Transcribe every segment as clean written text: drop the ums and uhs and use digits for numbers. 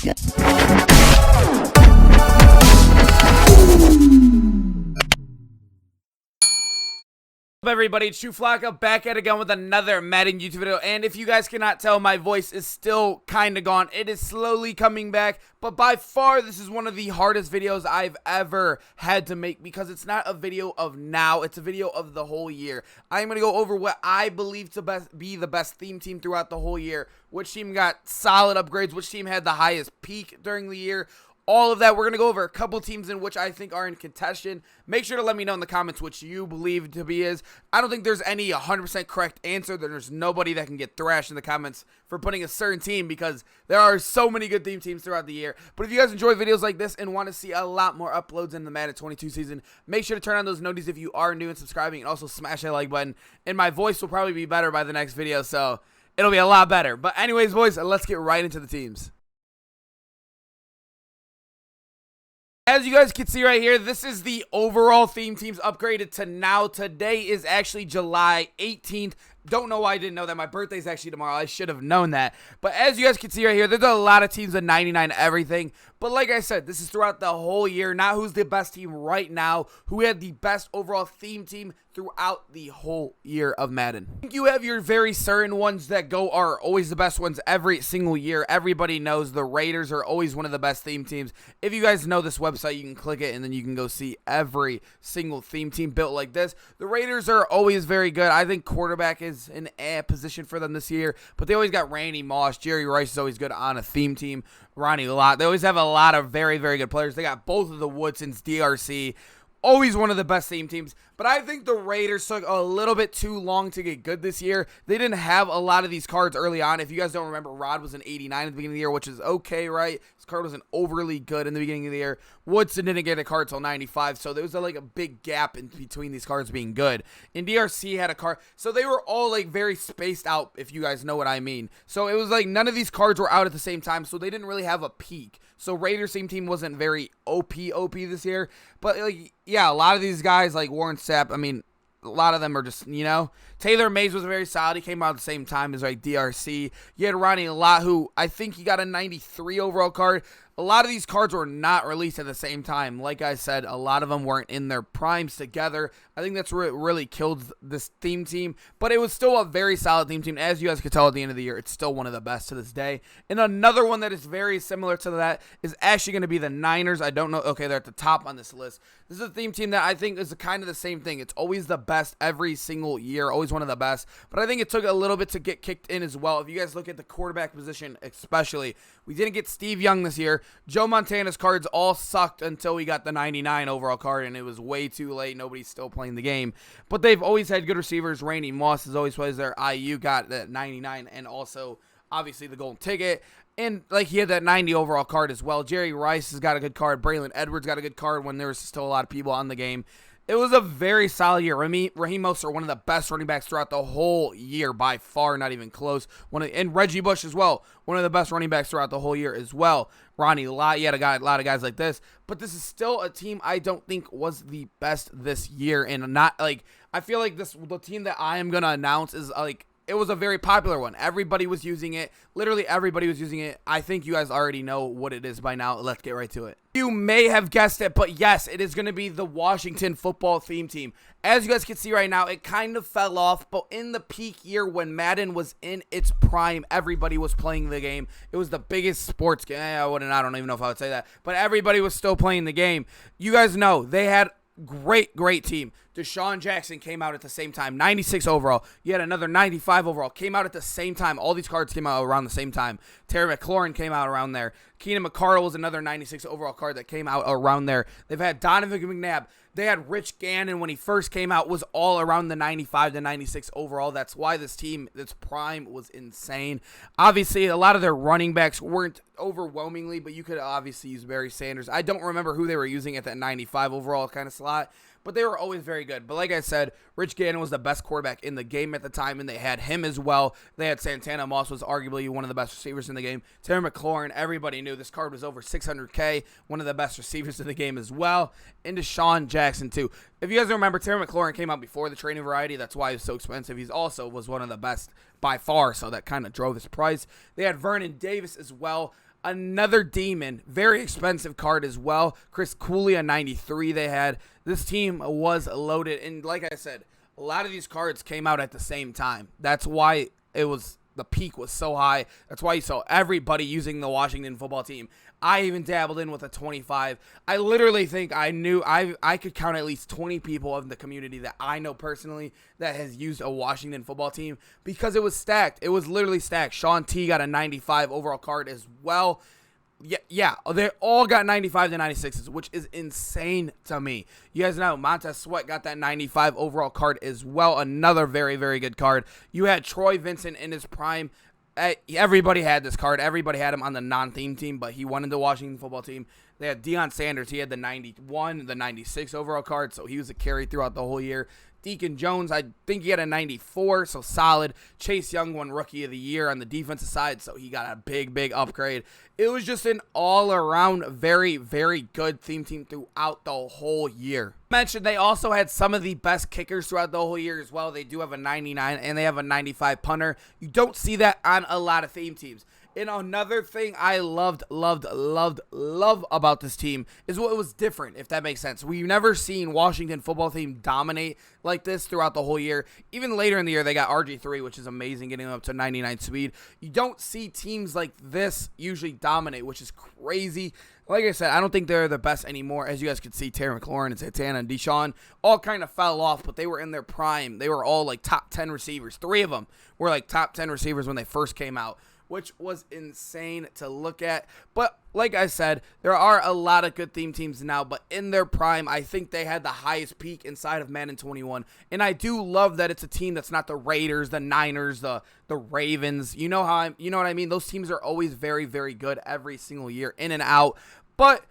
What's up, everybody? It's Flocka back at it again with another Madden YouTube video, and if you guys cannot tell, my voice is still kind of gone. It is slowly coming back, but by far this is one of the hardest videos I've ever had to make because it's not a video of now, it's a video of the whole year. I'm going to go over what I believe to be the best theme team throughout the whole year, which team got solid upgrades, which team had the highest peak during the year. All of that, we're going to go over a couple teams in which I think are in contention. Make sure to let me know in the comments which you believe to be is. I don't think there's any 100% correct answer. There's nobody that can get thrashed in the comments for putting a certain team because there are so many good theme teams throughout the year. But if you guys enjoy videos like this and want to see a lot more uploads in the Madden 22 season, make sure to turn on those notifications if you are new and subscribing, and also smash that like button. And my voice will probably be better by the next video, so it'll be a lot better. But anyways, boys, let's get right into the teams. As you guys can see right here, this is the overall theme teams upgraded to now. Today is actually July 18th. Don't know why I didn't know that. My birthday's actually tomorrow. I should have known that. But as you guys can see right here, there's a lot of teams with 99 everything. But like I said, this is throughout the whole year, not who's the best team right now, who had the best overall theme team throughout the whole year of Madden. I think you have your very certain ones that are always the best ones every single year. Everybody knows the Raiders are always one of the best theme teams. If you guys know this website, you can click it and then you can go see every single theme team built like this. The Raiders are always very good. I think quarterback is an position for them this year, but they always got Randy Moss. Jerry Rice is always good on a theme team. Ronnie Lott. They always have a lot of very, very good players. They got both of the Woodsons, DRC. Always one of the best theme teams. But I think the Raiders took a little bit too long to get good this year. They didn't have a lot of these cards early on. If you guys don't remember, Rod was an 89 at the beginning of the year, which is okay, right? His card wasn't overly good in the beginning of the year. Woodson didn't get a card till 95, so there was like a big gap in between these cards being good. And DRC had a card, so they were all like very spaced out, if you guys know what I mean. So it was like none of these cards were out at the same time, so they didn't really have a peak. So Raiders team wasn't very OP this year. But like, yeah, a lot of these guys like Warren Sapp, I mean, a lot of them are just, you know. Taylor Mays was very solid. He came out at the same time as like DRC. You had Ronnie Lott, who I think he got a 93 overall card. A lot of these cards were not released at the same time. Like I said, a lot of them weren't in their primes together. I think that's what really killed this theme team. But it was still a very solid theme team. As you guys could tell at the end of the year, it's still one of the best to this day. And another one that is very similar to that is actually going to be the Niners. I don't know. Okay, they're at the top on this list. This is a theme team that I think is kind of the same thing. It's always the best every single year. Always one of the best. But I think it took a little bit to get kicked in as well. If you guys look at the quarterback position especially, we didn't get Steve Young this year. Joe Montana's cards all sucked until we got the 99 overall card, and it was way too late. Nobody's still playing the game. But they've always had good receivers. Randy Moss has always plays there. IU got that 99, and also, obviously, the golden ticket. And, like, he had that 90 overall card as well. Jerry Rice has got a good card. Braylon Edwards got a good card when there was still a lot of people on the game. It was a very solid year. Raheem Mostert, one of the best running backs throughout the whole year by far, not even close. And Reggie Bush as well, one of the best running backs throughout the whole year as well. Ronnie Lott, you had a lot of guys like this. But this is still a team I don't think was the best this year. And not, like, I feel like the team that I am going to announce is, like, it was a very popular one. Everybody was using it. Literally everybody was using it. I think you guys already know what it is by now. Let's get right to it. You may have guessed it, but yes, it is going to be the Washington football theme team. As you guys can see right now, it kind of fell off, but in the peak year when Madden was in its prime, everybody was playing the game. It was the biggest sports game. I don't even know if I would say that, but everybody was still playing the game. You guys know they had great team. Deshaun Jackson came out at the same time, 96 overall. You had another 95 overall, came out at the same time. All these cards came out around the same time. Terry McLaurin came out around there. Keenan McCardle was another 96 overall card that came out around there. They've had Donovan McNabb. They had Rich Gannon when he first came out, was all around the 95 to 96 overall. That's why this team, this prime, was insane. Obviously, a lot of their running backs weren't overwhelmingly, but you could obviously use Barry Sanders. I don't remember who they were using at that 95 overall kind of slot, but they were always very good. But like I said, Rich Gannon was the best quarterback in the game at the time, and they had him as well. They had Santana Moss, was arguably one of the best receivers in the game. Terry McLaurin, everybody knew this card was over 600K, one of the best receivers in the game as well. And Deshaun Jackson, too. If you guys remember, Terry McLaurin came out before the training variety. That's why he was so expensive. He also was one of the best by far, so that kind of drove his price. They had Vernon Davis as well. Another Demon, very expensive card as well. Chris Cooley, a 93 they had. This team was loaded, and like I said, a lot of these cards came out at the same time. That's why the peak was so high. That's why you saw everybody using the Washington football team. I even dabbled in with a 25. I literally think I could count at least 20 people in the community that I know personally that has used a Washington football team because it was stacked. It was literally stacked. Sean T got a 95 overall card as well. Yeah, they all got 95 to 96s, which is insane to me. You guys know Montez Sweat got that 95 overall card as well. Another very, very good card. You had Troy Vincent in his prime. Everybody had this card. Everybody had him on the non-theme team, but he wanted the Washington football team. They had Deion Sanders. He had the 91, the 96 overall card, so he was a carry throughout the whole year. Deacon Jones, I think he had a 94, so solid. Chase Young won Rookie of the Year on the defensive side, so he got a big, big upgrade. It was just an all-around very, very good theme team throughout the whole year. Mentioned they also had some of the best kickers throughout the whole year as well. They do have a 99 and they have a 95 punter. You don't see that on a lot of theme teams. And another thing I loved about this team is what was different, if that makes sense. We've never seen Washington football team dominate like this throughout the whole year. Even later in the year, they got RG3, which is amazing, getting them up to 99 speed. You don't see teams like this usually dominate, which is crazy. Like I said, I don't think they're the best anymore. As you guys can see, Terry McLaurin and Santana and Deshaun all kind of fell off, but they were in their prime. They were all like top 10 receivers. 3 of them were like top 10 receivers when they first came out, which was insane to look at. But like I said, there are a lot of good theme teams now, but in their prime, I think they had the highest peak inside of Madden 21. And I do love that it's a team that's not the Raiders, the Niners, the Ravens. You know what I mean? Those teams are always very, very good every single year, in and out. But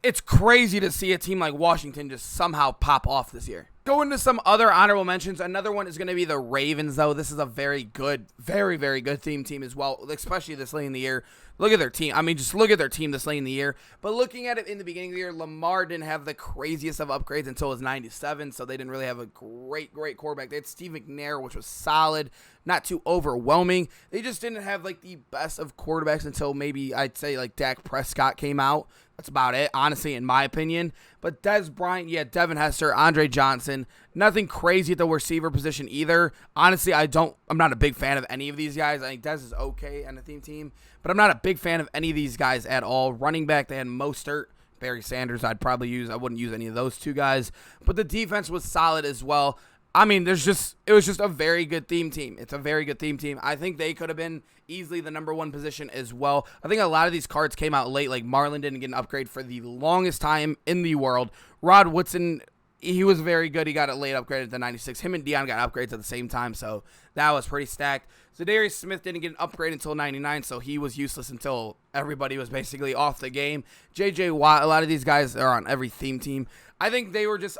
it's crazy to see a team like Washington just somehow pop off this year. Go into some other honorable mentions. Another one is going to be the Ravens, though. This is a very good, very, very good team as well, especially this late in the year. Look at their team. I mean, just look at their team this late in the year. But looking at it in the beginning of the year, Lamar didn't have the craziest of upgrades until his 97, so they didn't really have a great quarterback. They had Steve McNair, which was solid, not too overwhelming. They just didn't have, like, the best of quarterbacks until maybe, I'd say, like, Dak Prescott came out. That's about it, honestly, in my opinion. But Dez Bryant, yeah, Devin Hester, Andre Johnson, nothing crazy at the receiver position either. Honestly, I'm not a big fan of any of these guys. I think Dez is okay on the team, but I'm not a big fan of any of these guys at all. Running back, they had Mostert, Barry Sanders. I wouldn't use any of those two guys. But the defense was solid as well. I mean, it was just a very good theme team. It's a very good theme team. I think they could have been easily the number 1 position as well. I think a lot of these cards came out late. Like Marlon didn't get an upgrade for the longest time in the world. Rod Woodson, he was very good. He got a late upgrade at the 96. Him and Deion got upgrades at the same time, so that was pretty stacked. Zadarius Smith didn't get an upgrade until 99, so he was useless until everybody was basically off the game. J.J. Watt, a lot of these guys are on every theme team. I think they were just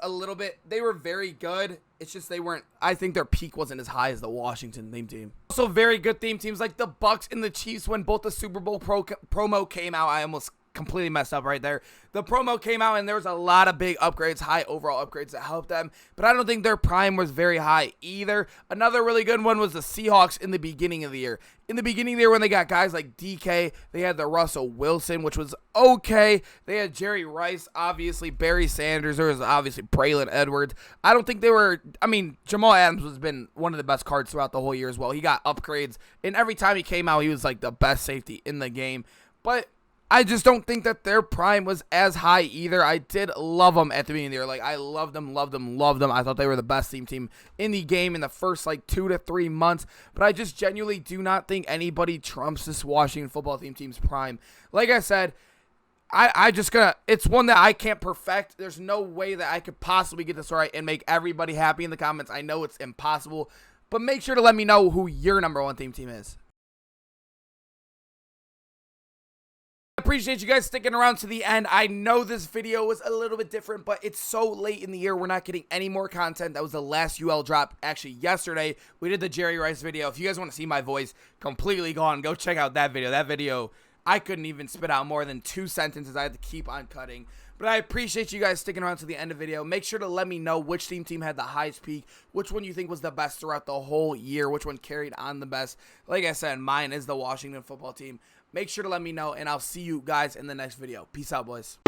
they were very good. It's just I think their peak wasn't as high as the Washington theme team. Also very good theme teams like the Bucks and the Chiefs when both the Super Bowl promo came out. I almost completely messed up right there. The promo came out and there was a lot of big upgrades, high overall upgrades that helped them, but I don't think their prime was very high either. Another really good one was the Seahawks in the beginning of the year. In the beginning of the year when they got guys like DK, they had the Russell Wilson, which was okay. They had Jerry Rice, obviously, Barry Sanders, there was obviously Braylon Edwards. I don't think Jamal Adams has been one of the best cards throughout the whole year as well. He got upgrades, and every time he came out, he was like the best safety in the game. But I just don't think that their prime was as high either. I did love them at the beginning of the year. Like, I loved them. I thought they were the best team in the game in the first, 2 to 3 months. But I just genuinely do not think anybody trumps this Washington football team's prime. Like I said, it's one that I can't perfect. There's no way that I could possibly get this right and make everybody happy in the comments. I know it's impossible. But make sure to let me know who your number 1 theme team is. Appreciate you guys sticking around to the end. I know this video was a little bit different, but it's so late in the year, we're not getting any more content. That was the last UL drop. Actually, yesterday, we did the Jerry Rice video. If you guys want to see my voice completely gone, go check out that video. That video, I couldn't even spit out more than 2 sentences. I had to keep on cutting. But I appreciate you guys sticking around to the end of the video. Make sure to let me know which team had the highest peak, which one you think was the best throughout the whole year, which one carried on the best. Like I said, mine is the Washington football team. make sure to let me know, and I'll see you guys in the next video. Peace out, boys.